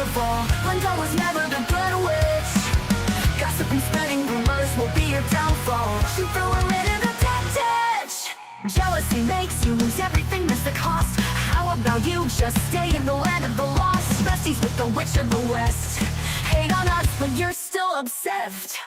downfall. Linda was never the good witch. Gossip and spreading rumors will be your downfall. She threw her into the dead ditch. Jealousy makes you lose everything, that's the cost. How about you just stay in the land of the lost? Besties with the witch of the west. Hate on us, but you're still obsessed.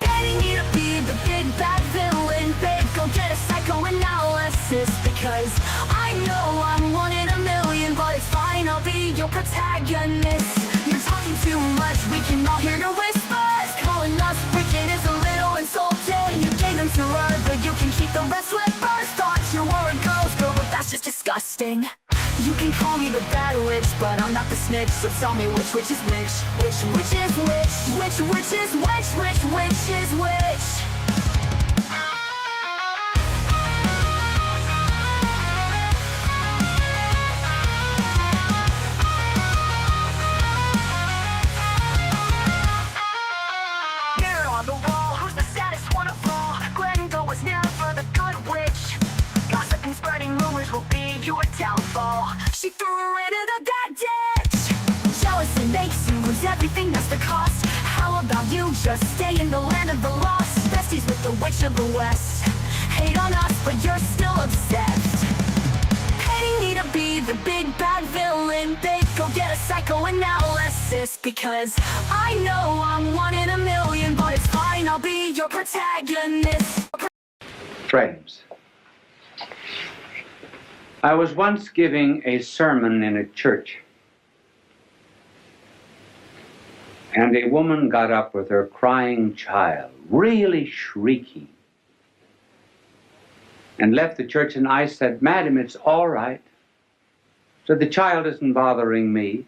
Getting me to be the big bad villain, babe, go get a psychoanalysis. Because I know I'm one in a million, but it's fine, I'll be your protagonist. You're talking too much, we can all hear your whispers. Calling us wicked is a little insulting. You gave them to her, but you can keep the rest with first thoughts. Your word goes, girl, but that's just disgusting. You can call me the bad witch, but I'm not the snitch. So tell me which is which? Which is which? Which is which is which? Mirror on the wall, who's the saddest one of all? Glenda was never the good witch. Gossip and spreading rumors will be your downfall. She threw her into the dead ditch. Jealousy makes you lose everything, that's the cost. How about you just stay in the land of the lost? Besties with the witch of the west. Hate on us, but you're still obsessed. Hating me to be the big bad villain, babe, go get a psychoanalysis. Because I know I'm one in a million, but it's fine, I'll be your protagonist. Friends, I was once giving a sermon in a church, and a woman got up with her crying child, really shrieking, and left the church, and I said, "Madam, it's all right." So the child isn't bothering me.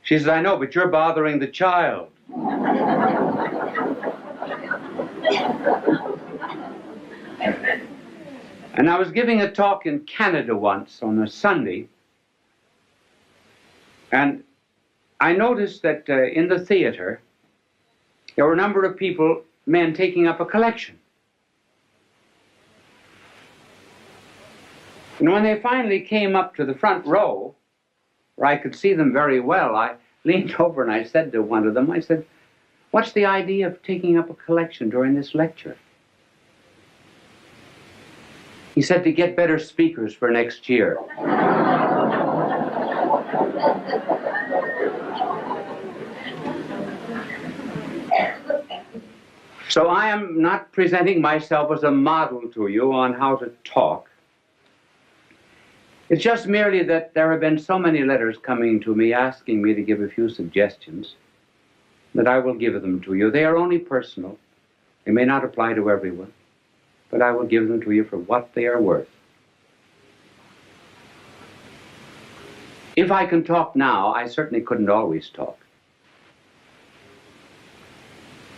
She said, "I know, but you're bothering the child." And I was giving a talk in Canada once on a Sunday, and I noticed that in the theater, there were a number of people, men, taking up a collection. And when they finally came up to the front row, where I could see them very well, I leaned over and I said to one of them, I said, "What's the idea of taking up a collection during this lecture?" He said, "To get better speakers for next year." So I am not presenting myself as a model to you on how to talk. It's just merely that there have been so many letters coming to me asking me to give a few suggestions that I will give them to you. They are only personal. They may not apply to everyone, but I will give them to you for what they are worth. If I can talk now, I certainly couldn't always talk.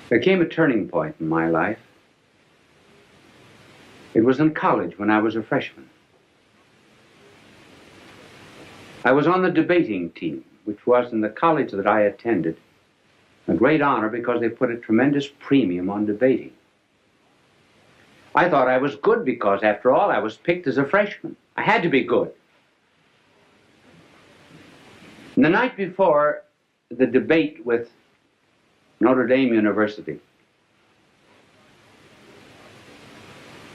There came a turning point in my life. It was in college when I was a freshman. I was on the debating team, which was in the college that I attended a great honor because they put a tremendous premium on debating. I thought I was good because, after all, I was picked as a freshman. I had to be good. And the night before the debate with Notre Dame University,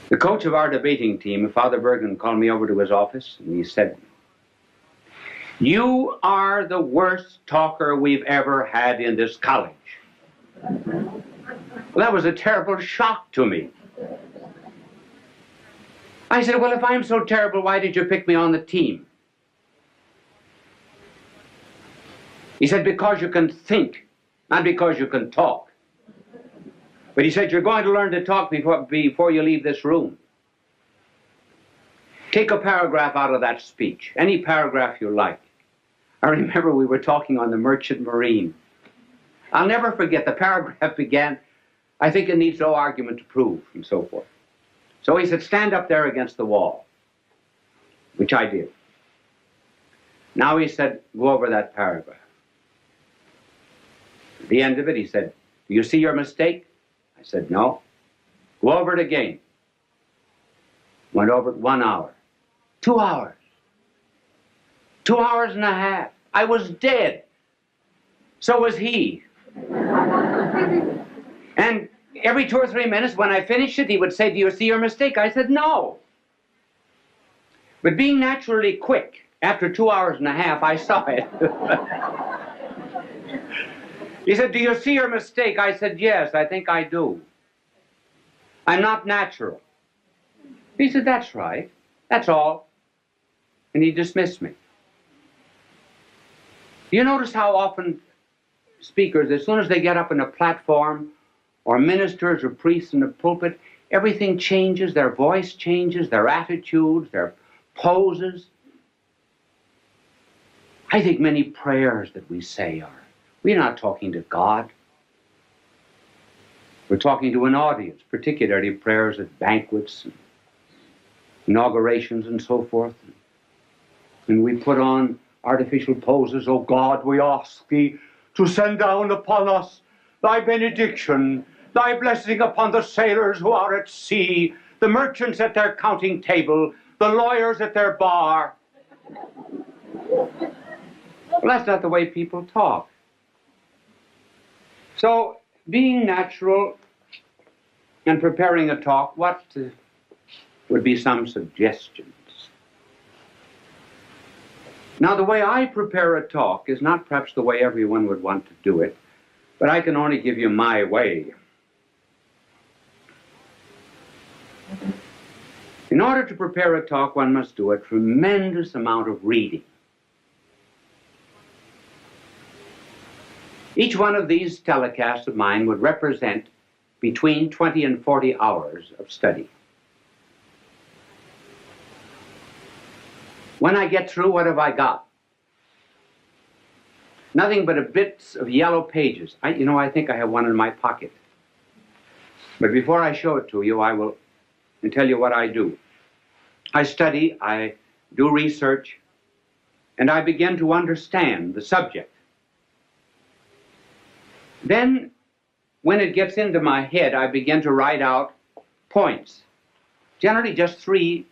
the coach of our debating team, Father Bergen, called me over to his office and he said, "You are the worst talker we've ever had in this college." Well, that was a terrible shock to me. I said, "Well, if I'm so terrible, why did you pick me on the team?" He said, "Because you can think, not because you can talk." But he said, "You're going to learn to talk before you leave this room. Take a paragraph out of that speech, any paragraph you like." I remember we were talking on the Merchant Marine. I'll never forget, the paragraph began, "I think it needs no argument to prove," and so forth. So he said, "Stand up there against the wall," which I did. Now he said, "Go over that paragraph." At the end of it, he said, "Do you see your mistake?" I said, "No." "Go over it again." Went over it 1 hour, 2 hours, 2 hours and a half. I was dead. So was he. And every 2 or 3 minutes when I finished it, he would say, "Do you see your mistake?" I said, "No." But being naturally quick, after 2 hours and a half, I saw it. He said, "Do you see your mistake?" I said, "Yes, I think I do. I'm not natural." He said, "That's right. That's all." And he dismissed me. You notice how often speakers, as soon as they get up on a platform, or ministers or priests in the pulpit, everything changes, their voice changes, their attitudes, their poses. I think many prayers that we say we're not talking to God. We're talking to an audience, particularly prayers at banquets and inaugurations and so forth. And we put on artificial poses. "Oh God, we ask thee to send down upon us thy benediction, thy blessing upon the sailors who are at sea, the merchants at their counting table, the lawyers at their bar." Well, that's not the way people talk. So, being natural and preparing a talk, what would be some suggestions? Now, the way I prepare a talk is not perhaps the way everyone would want to do it, but I can only give you my way. In order to prepare a talk, one must do a tremendous amount of reading. Each one of these telecasts of mine would represent between 20 and 40 hours of study. When I get through, what have I got? Nothing but a bits of yellow pages. I think I have one in my pocket. But before I show it to you, I will tell you what I do. I study, I do research, and I begin to understand the subject. Then, when it gets into my head, I begin to write out points. Generally just 3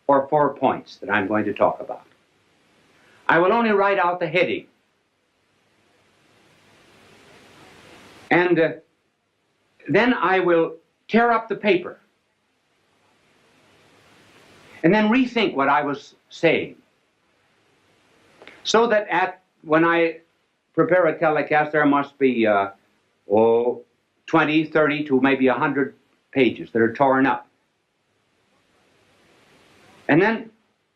or 4 points that I'm going to talk about. I will only write out the heading. And then I will tear up the paper. And then rethink what I was saying. So that when I prepare a telecast, there must be 20, 30 to maybe 100 pages that are torn up. And then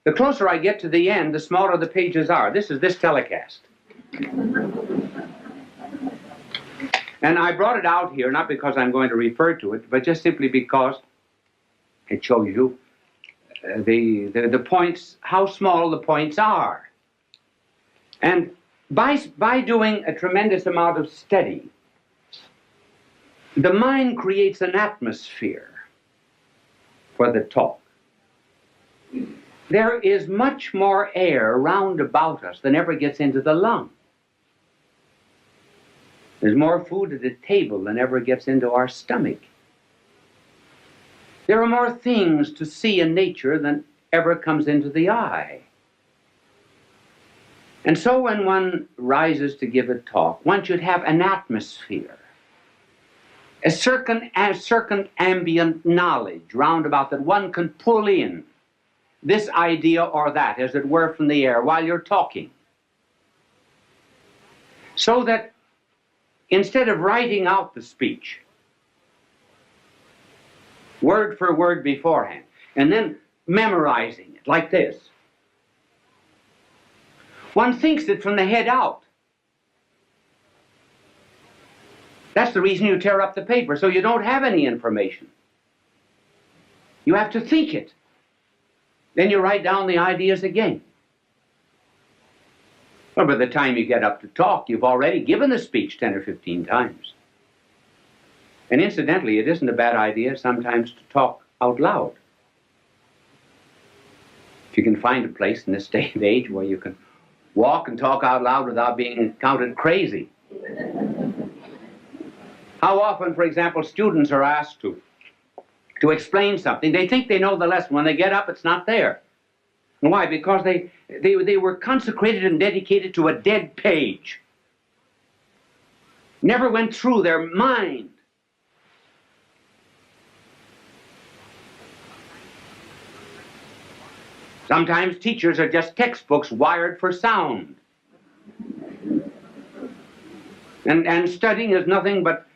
the closer I get to the end, the smaller the pages are. This is this telecast. And I brought it out here, not because I'm going to refer to it, but just simply because it shows you the points, how small the points are. And by doing a tremendous amount of study, the mind creates an atmosphere for the talk. There is much more air round about us than ever gets into the lung. There's more food at the table than ever gets into our stomach. There are more things to see in nature than ever comes into the eye. And so when one rises to give a talk, one should have an atmosphere, a circumambient knowledge round about that one can pull in this idea or that, as it were, from the air while you're talking. So that instead of writing out the speech, word for word beforehand, and then memorizing it like this, one thinks it from the head out. That's the reason you tear up the paper, so you don't have any information. You have to think it. Then you write down the ideas again. Well, by the time you get up to talk, you've already given the speech 10 or 15 times. And incidentally, it isn't a bad idea sometimes to talk out loud. If you can find a place in this day and age where you can walk and talk out loud without being counted crazy. How often, for example, students are asked to explain something. They think they know the lesson. When they get up, it's not there. And why? Because they were consecrated and dedicated to a dead page. never went through their mind. Sometimes teachers are just textbooks wired for sound. And studying is nothing but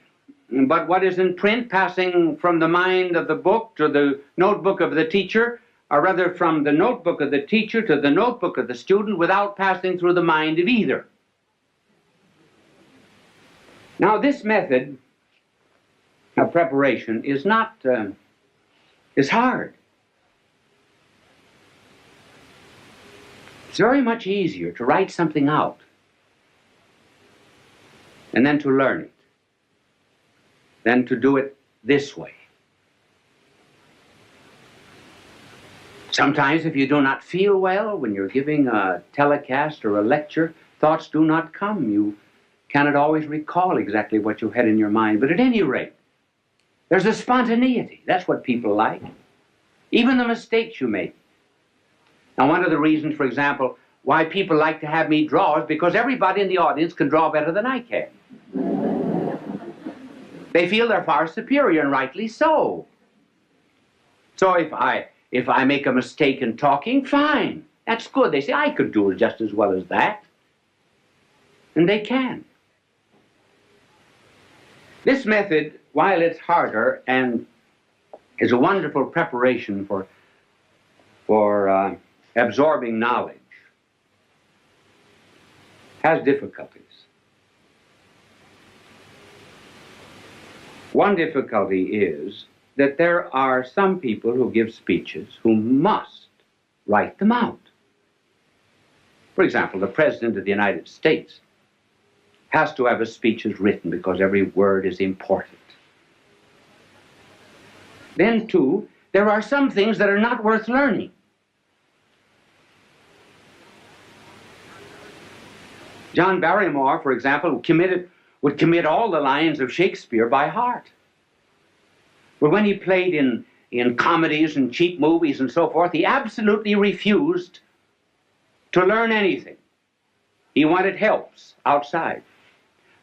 what is in print, passing from the mind of the book to the notebook of the teacher, or rather from the notebook of the teacher to the notebook of the student without passing through the mind of either. Now, this method of preparation is hard. It's very much easier to write something out and then to learn it than to do it this way. Sometimes if you do not feel well when you're giving a telecast or a lecture, thoughts do not come. You cannot always recall exactly what you had in your mind. But at any rate, there's a spontaneity. That's what people like. Even the mistakes you make. Now, one of the reasons, for example, why people like to have me draw is because everybody in the audience can draw better than I can. They feel they're far superior, and rightly so. So if I make a mistake in talking, fine. That's good. They say, I could do it just as well as that. And they can. This method, while it's harder and is a wonderful preparation for absorbing knowledge, has difficulties. One difficulty is that there are some people who give speeches who must write them out. For example, the President of the United States has to have his speeches written because every word is important. Then, too, there are some things that are not worth learning. John Barrymore, for example, would commit all the lines of Shakespeare by heart. But when he played in comedies and cheap movies and so forth, he absolutely refused to learn anything. He wanted helps outside.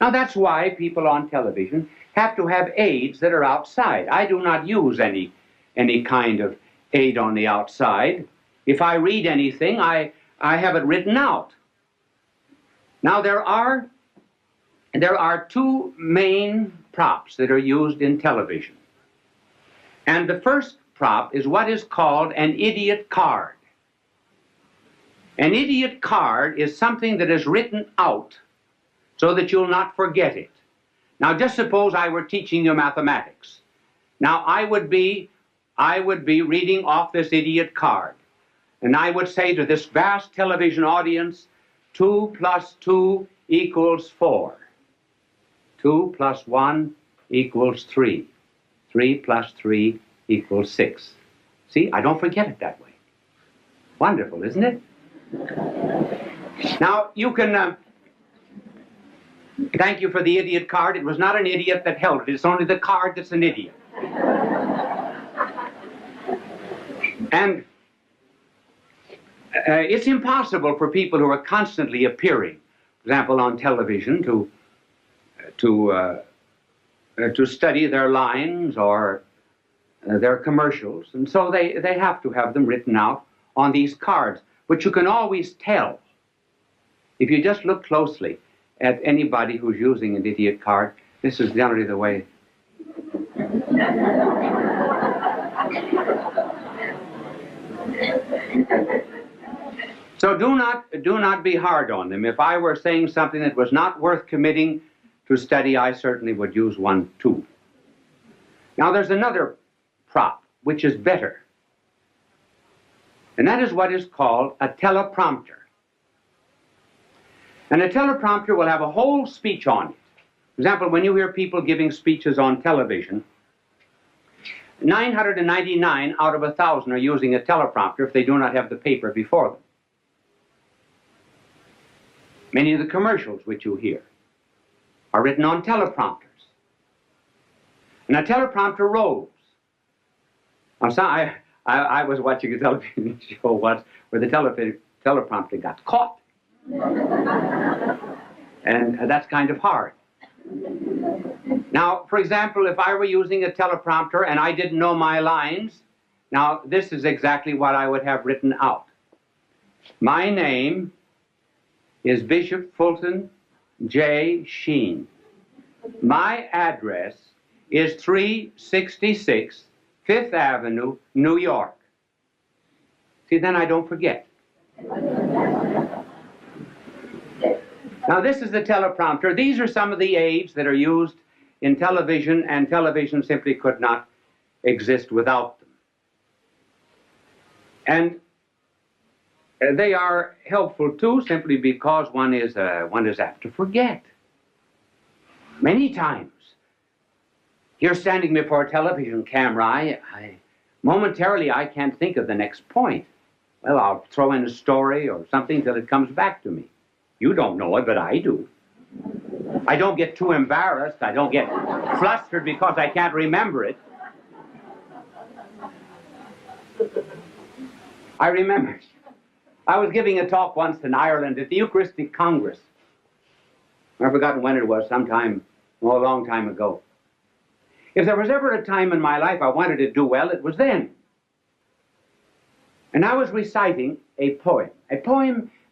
Now that's why people on television have to have aids that are outside. I do not use any kind of aid on the outside. If I read anything, I have it written out. Now there are two main props that are used in television. And the first prop is what is called an idiot card. An idiot card is something that is written out so that you'll not forget it. Now just suppose I were teaching you mathematics. Now I would be reading off this idiot card. And I would say to this vast television audience, 2 plus 2 equals 4. 2 plus 1 equals 3. 3 plus 3 equals 6. See, I don't forget it that way. Wonderful, isn't it? Now, you can... thank you for the idiot card. It was not an idiot that held it. It's only the card that's an idiot. And it's impossible for people who are constantly appearing, for example, on television, to study their lines or their commercials. And so they have to have them written out on these cards. But you can always tell, if you just look closely at anybody who's using an idiot card, this is generally the way. So do not be hard on them. If I were saying something that was not worth committing to study, I certainly would use one too. Now there's another prop which is better. And that is what is called a teleprompter. And a teleprompter will have a whole speech on it. For example, when you hear people giving speeches on television, 999 out of 1,000 are using a teleprompter if they do not have the paper before them. Many of the commercials which you hear are written on teleprompters. And a teleprompter rolls. I was watching a television show once where the teleprompter got caught. And that's kind of hard. Now, for example, if I were using a teleprompter and I didn't know my lines, now this is exactly what I would have written out. My name is Bishop Fulton J. Sheen. My address is 366 Fifth Avenue, New York. See, then I don't forget. Now, this is the teleprompter. These are some of the aids that are used in television, and television simply could not exist without them. And they are helpful, too, simply because one is apt to forget. Many times, you're standing before a television camera, momentarily I can't think of the next point. Well, I'll throw in a story or something till it comes back to me. You don't know it, but I do. I don't get too embarrassed. I don't get flustered because I can't remember it. I remember, I was giving a talk once in Ireland at the Eucharistic Congress. I've forgotten when it was, sometime, a long time ago. If there was ever a time in my life I wanted to do well, it was then. And I was reciting a poem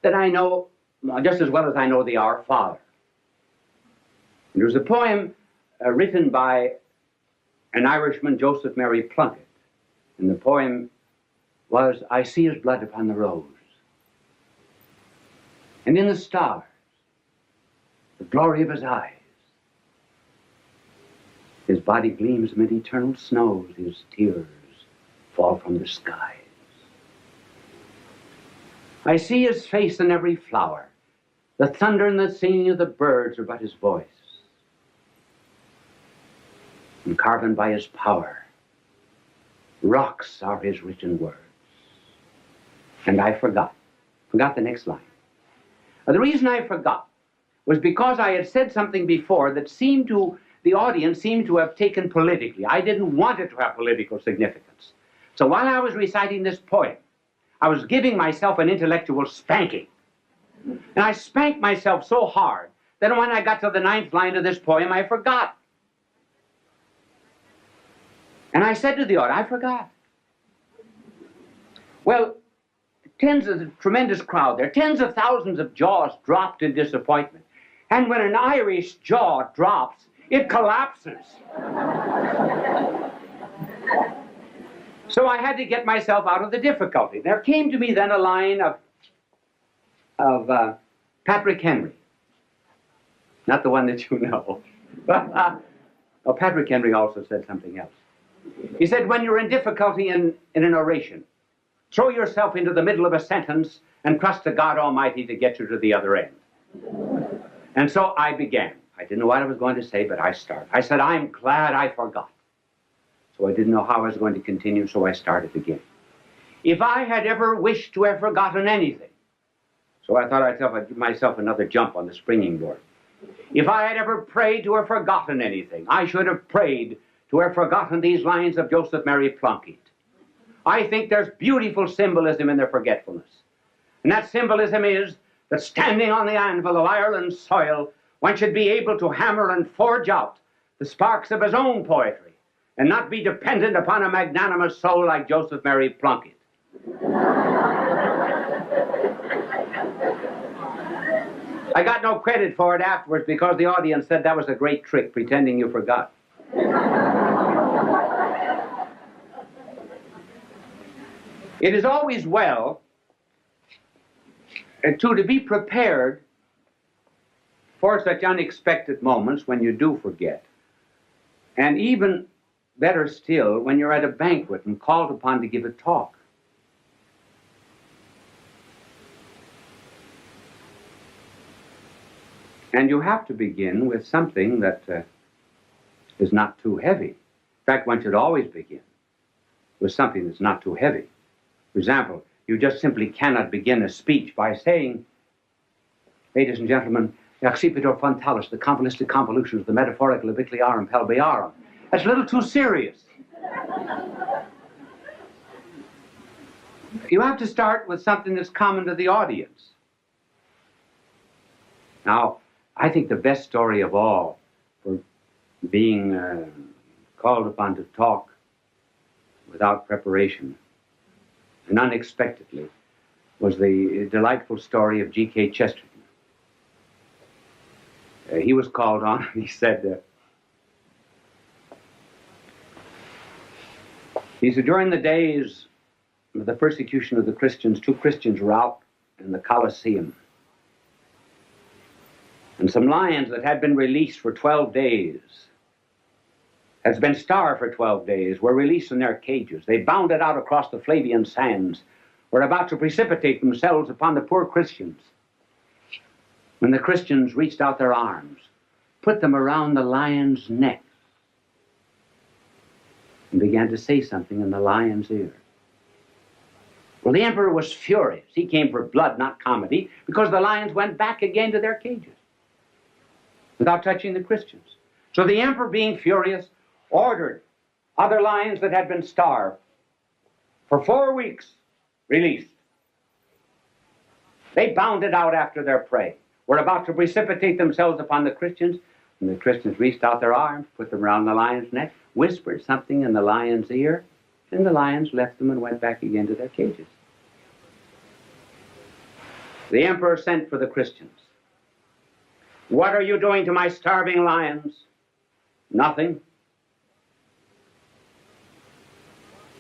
that I know just as well as I know the Our Father. It was a poem written by an Irishman, Joseph Mary Plunkett. And the poem was, I see his blood upon the rose, and in the stars, the glory of his eyes. His body gleams amid eternal snows, his tears fall from the skies. I see his face in every flower. The thunder and the singing of the birds are but his voice. And carven by his power, rocks are his written words. And I forgot the next line. The reason I forgot was because I had said something before that the audience seemed to have taken politically. I didn't want it to have political significance. So while I was reciting this poem, I was giving myself an intellectual spanking. And I spanked myself so hard that when I got to the 9th line of this poem, I forgot. And I said to the audience, I forgot. Well, the tremendous crowd there, tens of thousands of jaws dropped in disappointment. And when an Irish jaw drops, it collapses. So I had to get myself out of the difficulty. There came to me then a line of Patrick Henry. Not the one that you know. Oh, Patrick Henry also said something else. He said, when you're in difficulty in an oration, throw yourself into the middle of a sentence and trust to God Almighty to get you to the other end. And so I began. I didn't know what I was going to say, but I started. I said, I'm glad I forgot. So I didn't know how I was going to continue, so I started again. If I had ever wished to have forgotten anything, so I thought I'd give myself another jump on the springing board. If I had ever prayed to have forgotten anything, I should have prayed to have forgotten these lines of Joseph Mary Plunkett. I think there's beautiful symbolism in their forgetfulness. And that symbolism is that standing on the anvil of Ireland's soil, one should be able to hammer and forge out the sparks of his own poetry and not be dependent upon a magnanimous soul like Joseph Mary Plunkett. I got no credit for it afterwards because the audience said that was a great trick, pretending you forgot. It is always well to be prepared for such unexpected moments when you do forget. And even better still, when you're at a banquet and called upon to give a talk. And you have to begin with something that is not too heavy. In fact, one should always begin with something that's not too heavy. For example, you just simply cannot begin a speech by saying, ladies and gentlemen, accipitur frontalis, the convoluted convolutions, the metaphorical obliquiarum pelviarum. That's a little too serious. You have to start with something that's common to the audience. Now, I think the best story of all being called upon to talk without preparation and unexpectedly was the delightful story of G.K. Chesterton. He was called on, and he said, during the days of the persecution of the Christians, 2 Christians were out in the Colosseum. And some lions that had been released for 12 days, had been starved for 12 days, were released from their cages. They bounded out across the Flavian sands, were about to precipitate themselves upon the poor Christians. When the Christians reached out their arms, put them around the lion's neck, and began to say something in the lion's ear. Well, the emperor was furious. He came for blood, not comedy, because the lions went back again to their cages without touching the Christians. So the emperor, being furious, ordered other lions that had been starved for 4 weeks released. They bounded out after their prey, were about to precipitate themselves upon the Christians, and the Christians reached out their arms, put them around the lion's neck, whispered something in the lion's ear, and the lions left them and went back again to their cages. The emperor sent for the Christians. What are you doing to my starving lions? Nothing.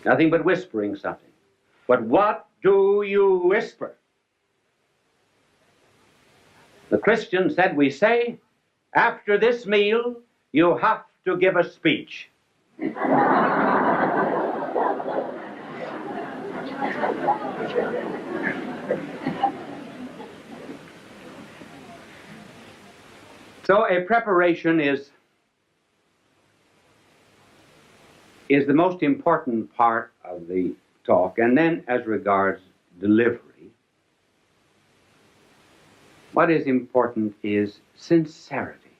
Nothing but whispering something. But what do you whisper? The Christian said, we say, after this meal, you have to give a speech. So a preparation is the most important part of the talk. And then as regards delivery, what is important is sincerity,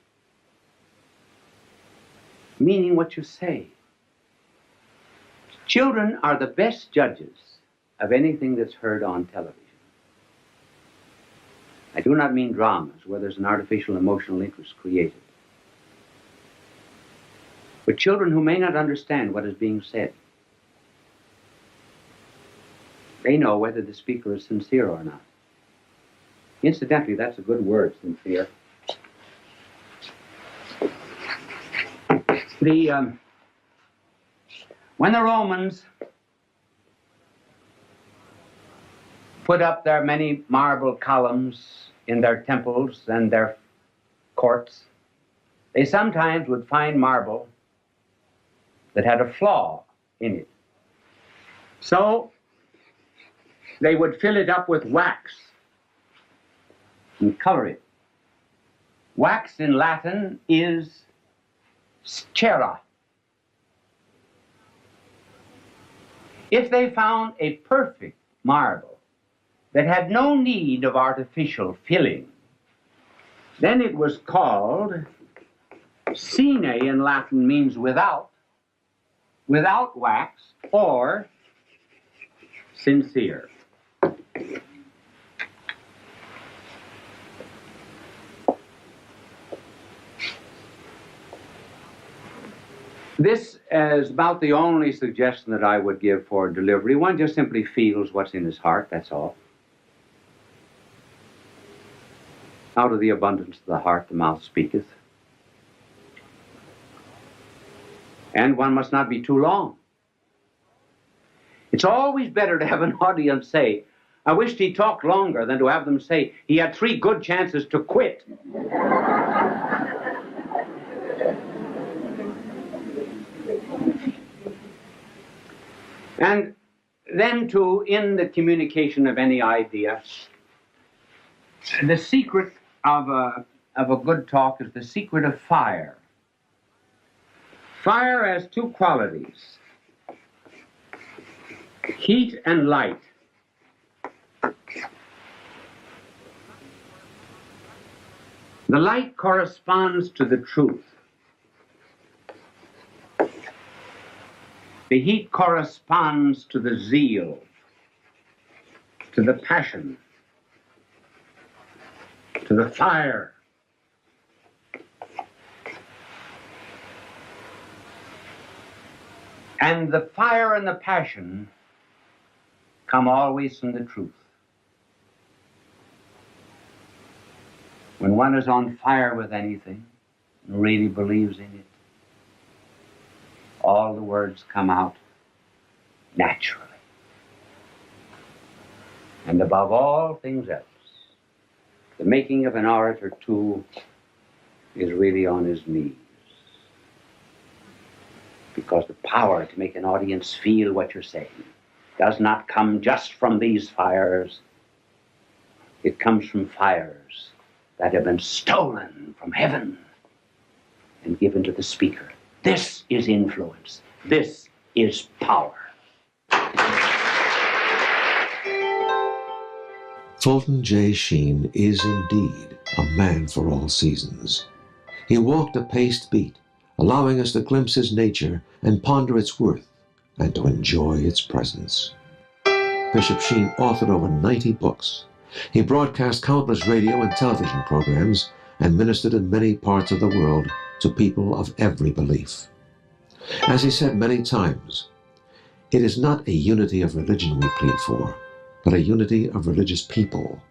meaning what you say. Children are the best judges of anything that's heard on television. I do not mean dramas where there's an artificial emotional interest created, but children who may not understand what is being said. They know whether the speaker is sincere or not. Incidentally, that's a good word, sincere. When the Romans put up their many marble columns in their temples and their courts, they sometimes would find marble that had a flaw in it. So they would fill it up with wax and color it. Wax in Latin is cera. If they found a perfect marble that had no need of artificial filling, then it was called sine in Latin, means without wax, or sincere. This is about the only suggestion that I would give for delivery. One just simply feels what's in his heart, that's all. Out of the abundance of the heart, the mouth speaketh. And one must not be too long. It's always better to have an audience say, I wished he talked longer, than to have them say, he had 3 good chances to quit. And then in the communication of any idea, the secret of a good talk is the secret of fire. Fire has 2 qualities, heat and light. The light corresponds to the truth. The heat corresponds to the zeal, to the passion, to the fire. And the fire and the passion come always from the truth. When one is on fire with anything, and really believes in it, all the words come out naturally. And above all things else, the making of an orator, too, is really on his knees. Because the power to make an audience feel what you're saying does not come just from these fires. It comes from fires that have been stolen from heaven and given to the speaker. This is influence. This is power. Fulton J. Sheen is indeed a man for all seasons. He walked a paced beat, allowing us to glimpse his nature and ponder its worth and to enjoy its presence. Bishop Sheen authored over 90 books. He broadcast countless radio and television programs and ministered in many parts of the world to people of every belief. As he said many times, it is not a unity of religion we plead for, but a unity of religious people.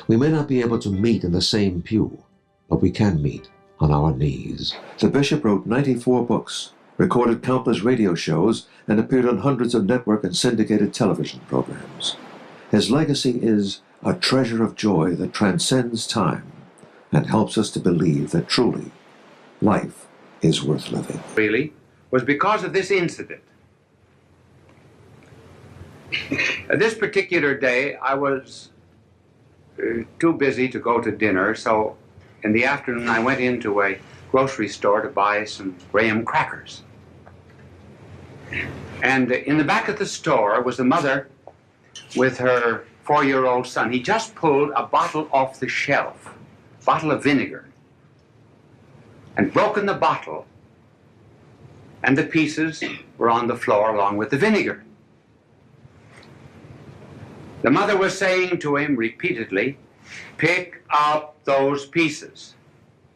We may not be able to meet in the same pew, but we can meet on our knees. The bishop wrote 94 books, recorded countless radio shows, and appeared on hundreds of network and syndicated television programs. His legacy is a treasure of joy that transcends time and helps us to believe that truly life is worth living. Really, was because of this incident. This particular day, I was too busy to go to dinner, so in the afternoon I went into a grocery store to buy some graham crackers. And in the back of the store was the mother with her 4-year-old son. He just pulled a bottle off the shelf, bottle of vinegar, and broken the bottle, and the pieces were on the floor along with the vinegar. The mother was saying to him repeatedly, "Pick up those pieces."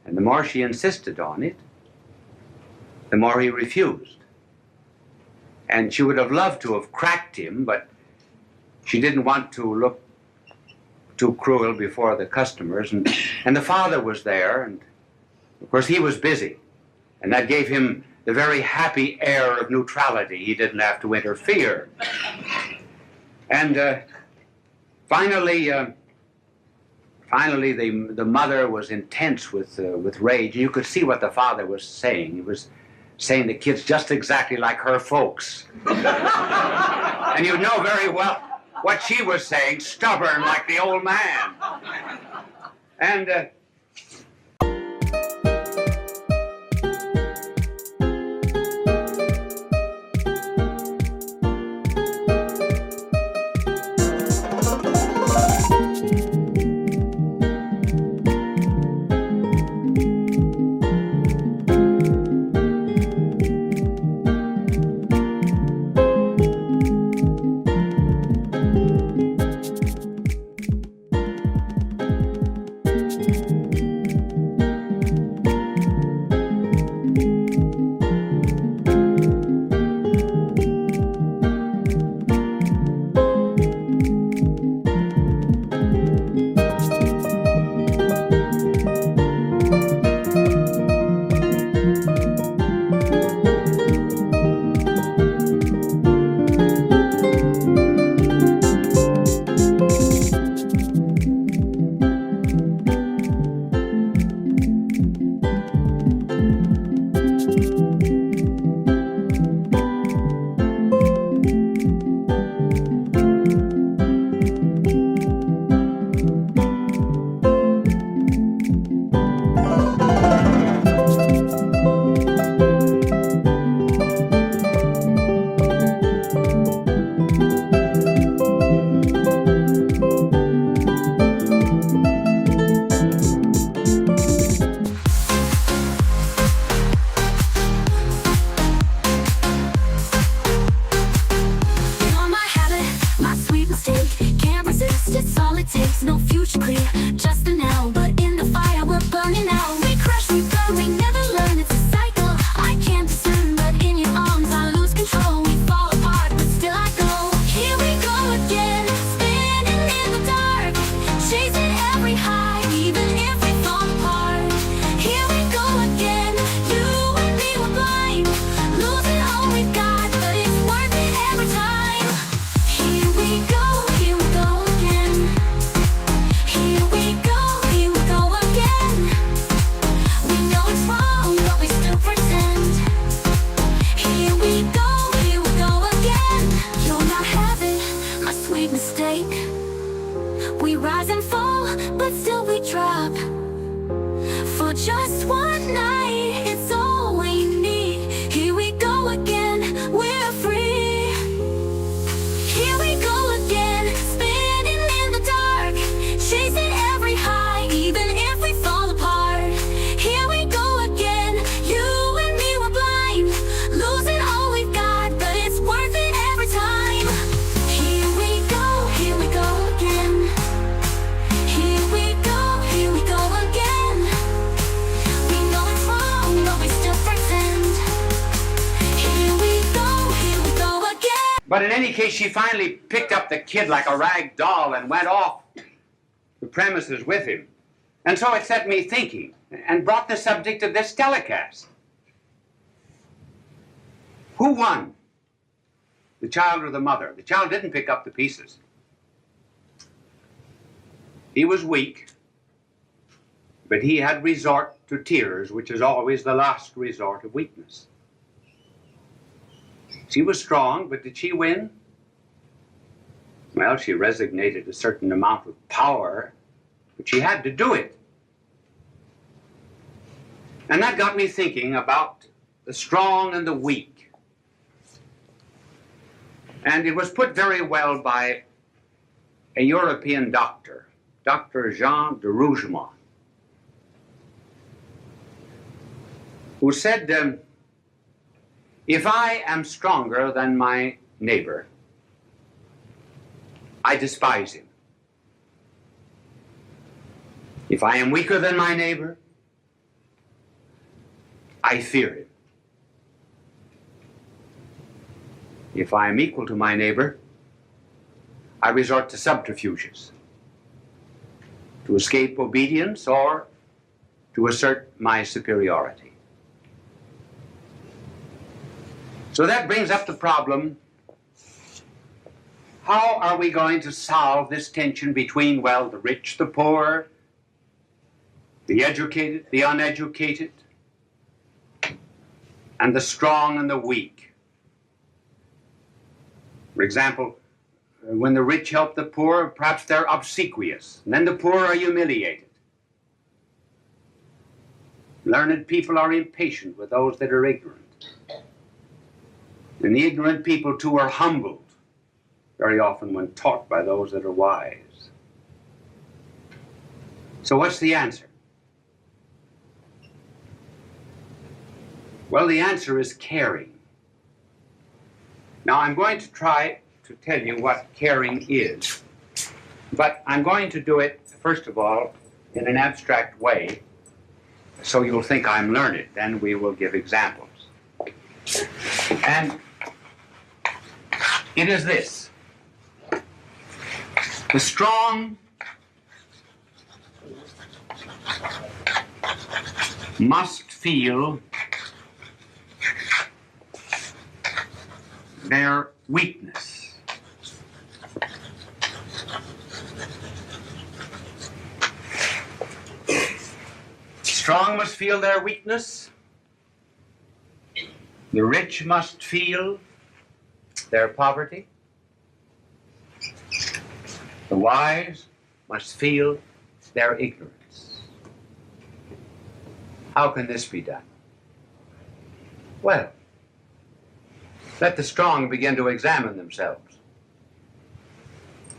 And the more she insisted on it, the more he refused. And she would have loved to have cracked him, but she didn't want to look too cruel before the customers. And the father was there, and of course he was busy. And that gave him the very happy air of neutrality. He didn't have to interfere. And finally, the mother was intense with rage. You could see what the father was saying. He was saying the kid's just exactly like her folks. And you know very well what she was saying, stubborn like the old man. And we never learn, it's a cycle. I can't discern, but in your arms I lose control. Just one night, it's all we need. Here we go again, we're free. Here we go again, spinning in the dark, chasing every high, even if we fall apart. Here we go again, you and me were blind, losing all we've got, but it's worth it every time. Here we go again. Here we go again. We know it's wrong, but we still pretend. Here we go again. But in any case, she finally picked up the kid like a rag doll and went off the premises with him. And so it set me thinking and brought the subject of this telecast. Who won? The child or the mother? The child didn't pick up the pieces. He was weak, but he had resort to tears, which is always the last resort of weakness. She was strong, but did she win? Well, she resignated a certain amount of power, but she had to do it. And that got me thinking about the strong and the weak. And it was put very well by a European doctor, Dr. Jean de Rougemont, who said, if I am stronger than my neighbor, I despise him. If I am weaker than my neighbor, I fear him. If I am equal to my neighbor, I resort to subterfuges to escape obedience or to assert my superiority. So that brings up the problem, how are we going to solve this tension between, well, the rich, the poor, the educated, the uneducated, and the strong and the weak? For example, when the rich help the poor, perhaps they're obsequious, and then the poor are humiliated. Learned people are impatient with those that are ignorant. And the ignorant people, too, are humbled, very often when taught by those that are wise. So what's the answer? Well, the answer is caring. Now, I'm going to try to tell you what caring is, but I'm going to do it, first of all, in an abstract way, so you'll think I'm learned. Then we will give examples. And it is this. The strong must feel their weakness. Strong must feel their weakness. The rich must feel their poverty. The wise must feel their ignorance. How can this be done? Well, let the strong begin to examine themselves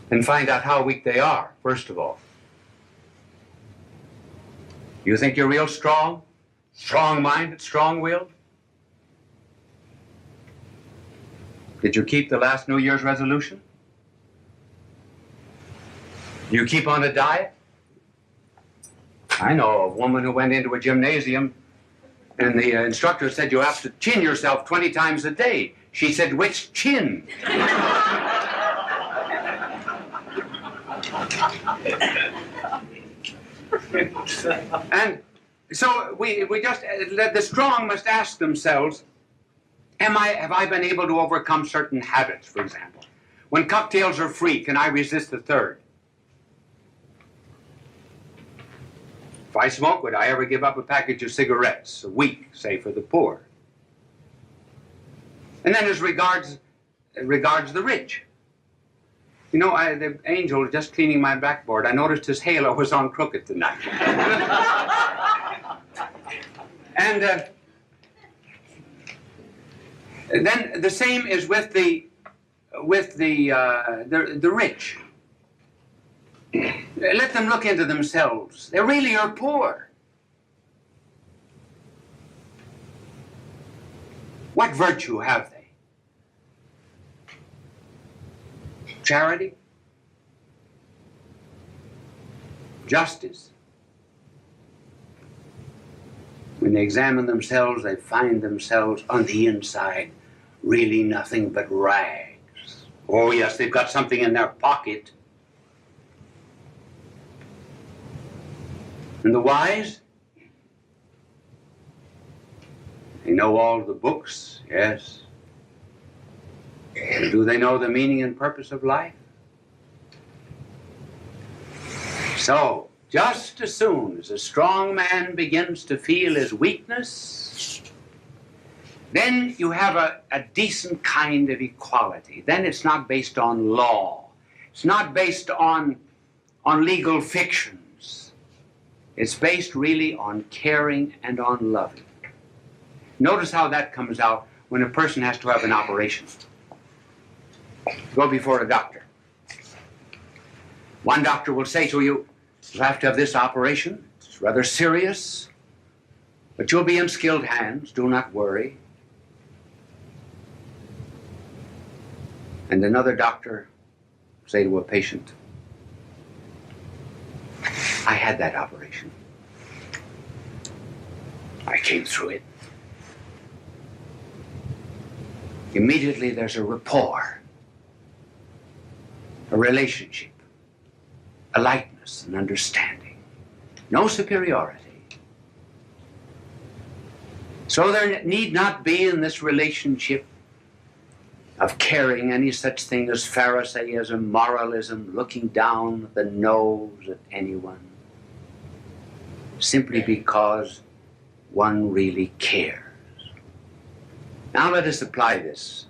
and find out how weak they are, first of all. You think you're real strong? Strong-minded, strong-willed? Did you keep the last New Year's resolution? You keep on a diet? I know a woman who went into a gymnasium and the instructor said you have to chin yourself 20 times a day. She said, which chin? And so we just, the strong must ask themselves, have I been able to overcome certain habits, for example? When cocktails are free, can I resist the third? If I smoke, would I ever give up a package of cigarettes a week, say, for the poor? And then as regards the rich. You know, the angel just cleaning my backboard, I noticed his halo was on crooked tonight. And then the same is with the rich. Let them look into themselves. They really are poor. What virtue have they? Charity? Justice? When they examine themselves, they find themselves on the inside really nothing but rags. Oh yes, they've got something in their pocket. And the wise? They know all the books, yes. Do they know the meaning and purpose of life? So, just as soon as a strong man begins to feel his weakness, then you have a decent kind of equality. Then it's not based on law. It's not based on legal fictions. It's based really on caring and on loving. Notice how that comes out when a person has to have an operation. Go before a doctor. One doctor will say to you, "You have to have this operation. It's rather serious, but you'll be in skilled hands. Do not worry." And another doctor will say to a patient, "I had that operation. I came through it." Immediately there's a rapport, a relationship, a likeness, an understanding. No superiority. So there need not be in this relationship of caring any such thing as Pharisaism, moralism, looking down the nose at anyone, simply because one really cares. Now let us apply this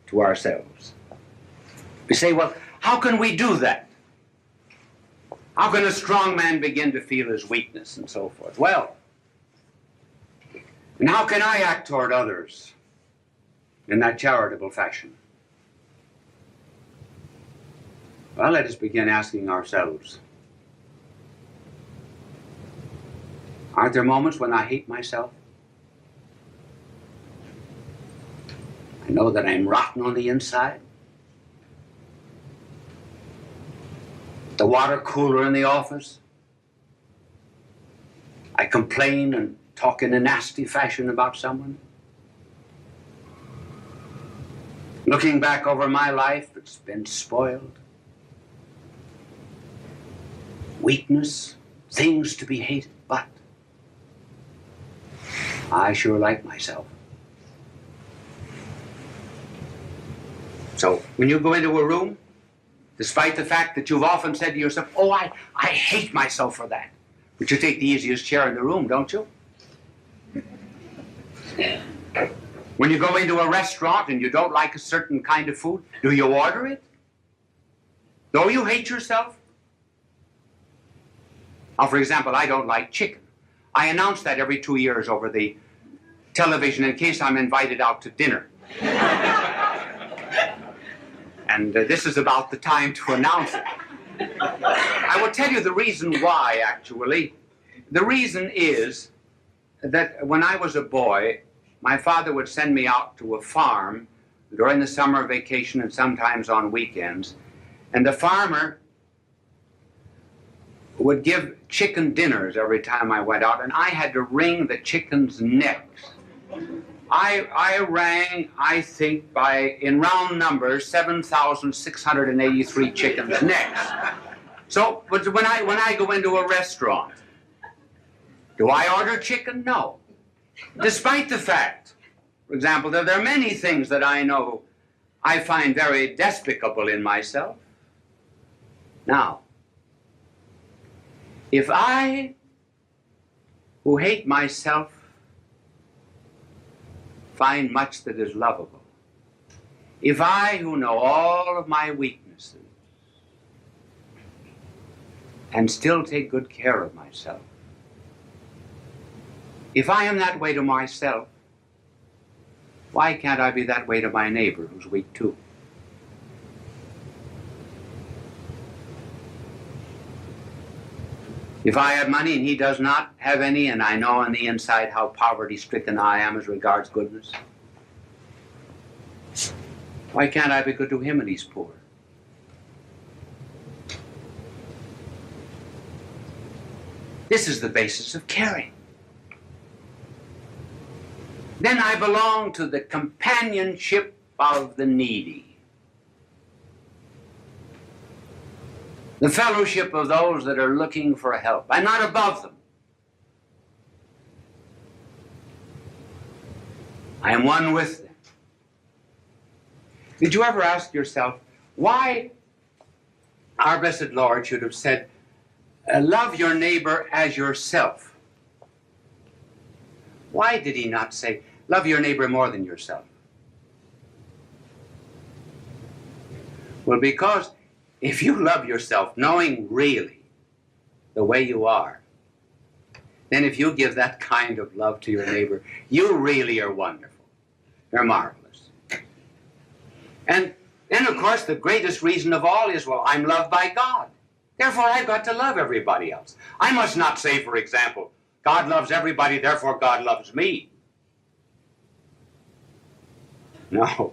to ourselves. We say, well, how can we do that? How can a strong man begin to feel his weakness and so forth? Well, and how can I act toward others in that charitable fashion? Well, let us begin asking ourselves, aren't there moments when I hate myself? I know that I'm rotten on the inside. The water cooler in the office. I complain and talk in a nasty fashion about someone. Looking back over my life, it's been spoiled. Weakness, things to be hated, but I sure like myself. So when you go into a room, despite the fact that you've often said to yourself, "Oh, I hate myself for that," but you take the easiest chair in the room, don't you? When you go into a restaurant and you don't like a certain kind of food, do you order it? Though you hate yourself? Now, for example, I don't like chicken. I announce that every 2 years over the television in case I'm invited out to dinner. And this is about the time to announce it. I will tell you the reason why, actually. The reason is that when I was a boy, my father would send me out to a farm during the summer vacation and sometimes on weekends. And the farmer would give chicken dinners every time I went out, and I had to wring the chickens' necks. I rang, I think, in round numbers, 7,683 chickens' necks. So when I go into a restaurant, do I order chicken? No. Despite the fact, for example, that there are many things that I know I find very despicable in myself. Now, if I, who hate myself, find much that is lovable, if I, who know all of my weaknesses, and still take good care of myself, If I am that way to myself, why can't I be that way to my neighbor who's weak too? If I have money and he does not have any, and I know on the inside how poverty-stricken I am as regards goodness, why can't I be good to him and he's poor? This is the basis of caring. Then I belong to the companionship of the needy, the fellowship of those that are looking for help. I'm not above them. I am one with them. Did you ever ask yourself why our blessed Lord should have said, love your neighbor as yourself? Why did he not say, love your neighbor more than yourself? Well, because if you love yourself, knowing really the way you are, then if you give that kind of love to your neighbor, you really are wonderful. You're marvelous. And then, of course, the greatest reason of all is, well, I'm loved by God. Therefore, I've got to love everybody else. I must not say, for example, God loves everybody, therefore God loves me. No,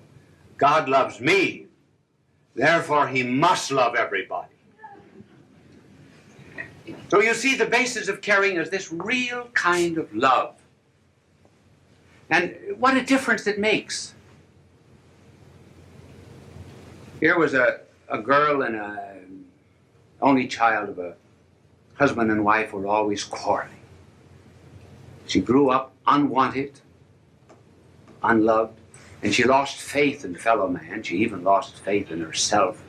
God loves me, therefore he must love everybody. So you see, the basis of caring is this real kind of love. And what a difference it makes. Here was a girl and a only child of a husband and wife who were always quarreling. She grew up unwanted, unloved, and she lost faith in fellow man. She even lost faith in herself.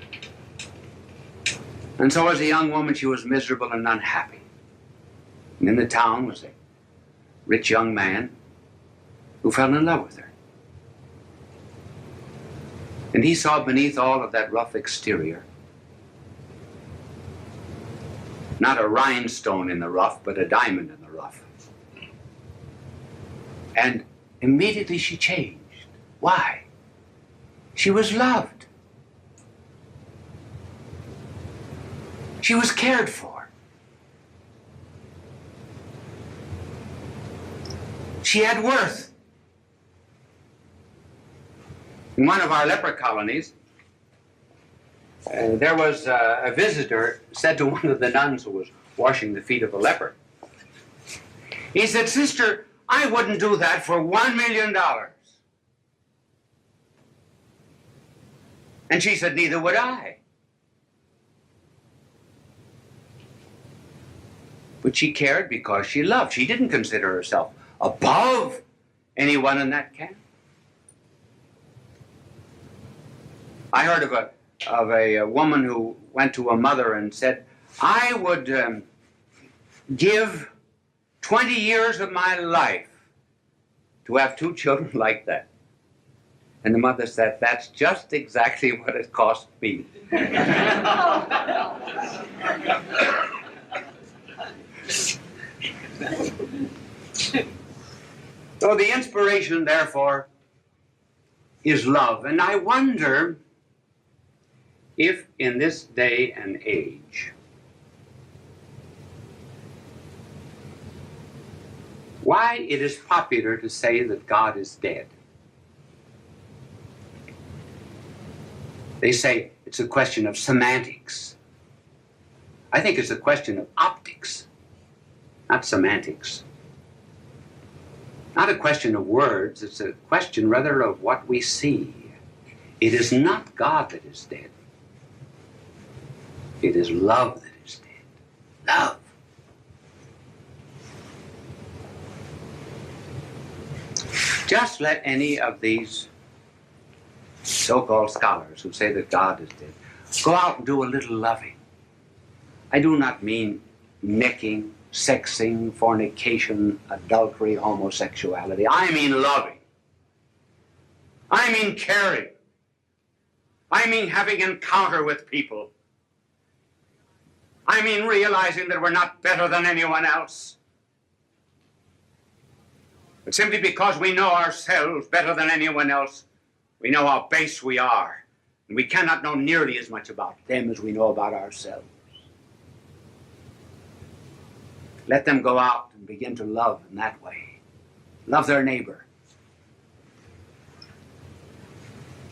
And so as a young woman, she was miserable and unhappy. And in the town was a rich young man who fell in love with her. And he saw beneath all of that rough exterior not a rhinestone in the rough, but a diamond in the rough. And immediately she changed. Why? She was loved. She was cared for. She had worth. In one of our leper colonies, there was a visitor said to one of the nuns who was washing the feet of a leper. He said, "Sister, I wouldn't do that for $1 million. And she said, "Neither would I." But she cared because she loved. She didn't consider herself above anyone in that camp. I heard of a woman who went to a mother and said, "I would give 20 years of my life to have 2 children like that." And the mother said, "That's just exactly what it cost me." So the inspiration, therefore, is love. And I wonder if in this day and age, why it is popular to say that God is dead. They say it's a question of semantics. I think it's a question of optics, not semantics. Not a question of words, it's a question rather of what we see. It is not God that is dead. It is love that is dead. Love. Just let any of these so-called scholars who say that God is dead go out and do a little loving. I do not mean necking, sexing, fornication, adultery, homosexuality. I mean loving. I mean caring. I mean having encounter with people. I mean realizing that we're not better than anyone else. But simply because we know ourselves better than anyone else, we know how base we are. And we cannot know nearly as much about them as we know about ourselves. Let them go out and begin to love in that way. Love their neighbor.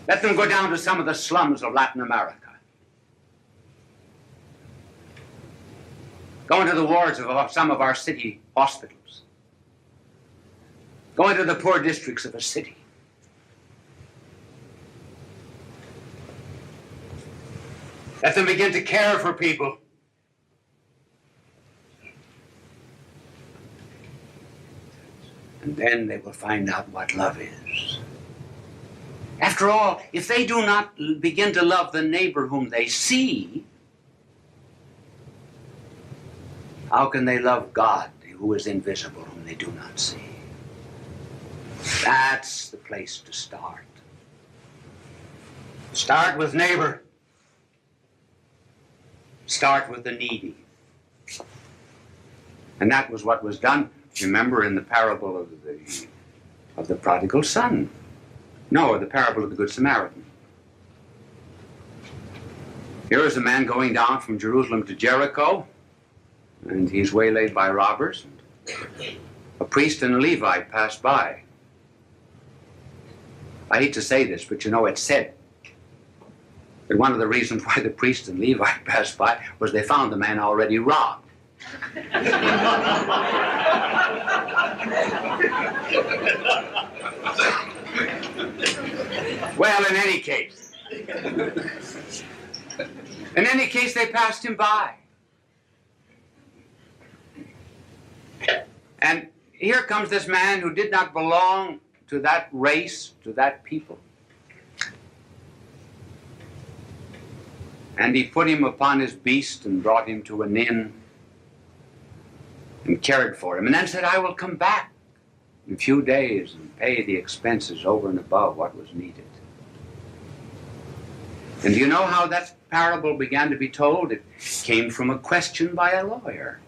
Let them go down to some of the slums of Latin America. Go into the wards of some of our city hospitals. Go into the poor districts of a city. Let them begin to care for people. And then they will find out what love is. After all, if they do not begin to love the neighbor whom they see, how can they love God, who is invisible, whom they do not see? That's the place to start. Start with neighbor. Start with the needy. And that was what was done, remember, in the parable of the prodigal son. No, the parable of the Good Samaritan. Here is a man going down from Jerusalem to Jericho, and he's waylaid by robbers. A priest and a Levite passed by. I hate to say this, but you know, it's said that one of the reasons why the priest and Levite passed by was they found the man already robbed. Well, in any case, they passed him by. And here comes this man who did not belong to that race, to that people. And he put him upon his beast and brought him to an inn and cared for him, and then said, I will come back in a few days and pay the expenses over and above what was needed. And do you know how that parable began to be told? It came from a question by a lawyer.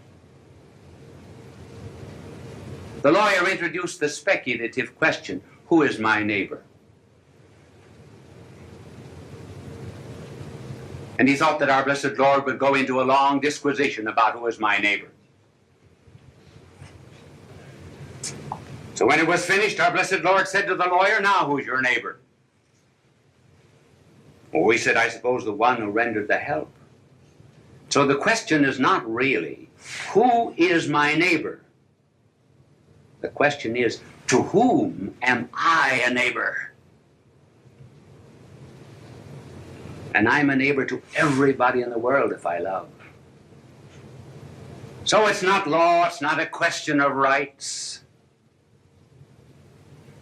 The lawyer introduced the speculative question, who is my neighbor? And he thought that our blessed Lord would go into a long disquisition about who is my neighbor. So when it was finished, our blessed Lord said to the lawyer, now who's your neighbor? Oh, he said, I suppose the one who rendered the help. So the question is not really, who is my neighbor? The question is, to whom am I a neighbor? And I'm a neighbor to everybody in the world if I love. So it's not law, it's not a question of rights.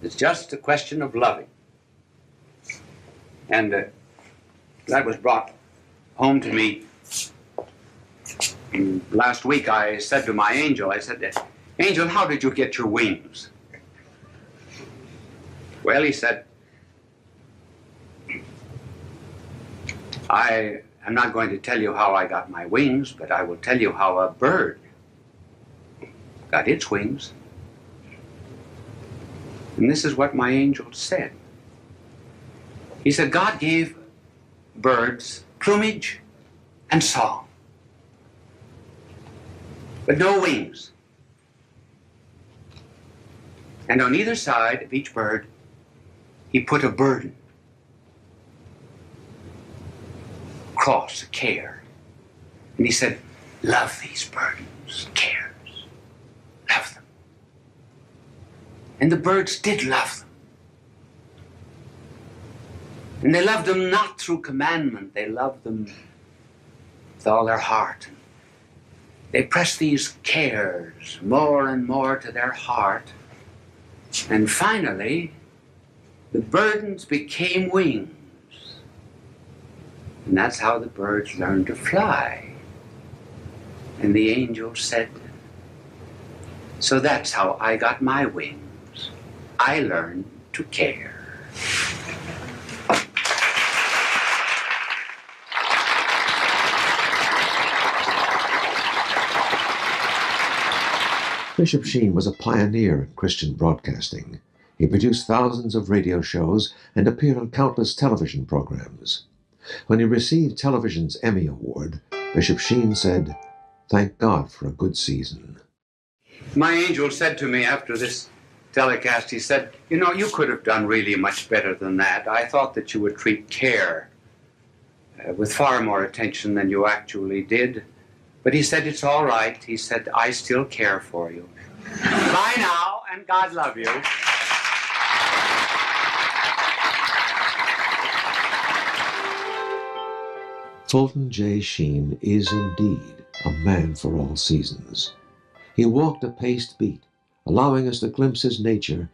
It's just a question of loving. And that was brought home to me last week. I said to my angel, I said, Angel, how did you get your wings? Well, he said, I am not going to tell you how I got my wings, but I will tell you how a bird got its wings. And this is what my angel said. He said, God gave birds plumage and song, but no wings. And on either side of each bird, he put a burden, cross, a care. And he said, love these burdens, cares, love them. And the birds did love them. And they loved them not through commandment, they loved them with all their heart. They pressed these cares more and more to their heart. And finally, the burdens became wings. And that's how the birds learned to fly. And the angel said, so that's how I got my wings. I learned to care. Bishop Sheen was a pioneer in Christian broadcasting. He produced thousands of radio shows and appeared on countless television programs. When he received television's Emmy Award, Bishop Sheen said, "Thank God for a good season." My angel said to me after this telecast, he said, "You know, you could have done really much better than that. I thought that you would treat care with far more attention than you actually did." But he said, "It's all right." He said, "I still care for you." Bye now, and God love you. Fulton J. Sheen is indeed a man for all seasons. He walked a paced beat, allowing us to glimpse his nature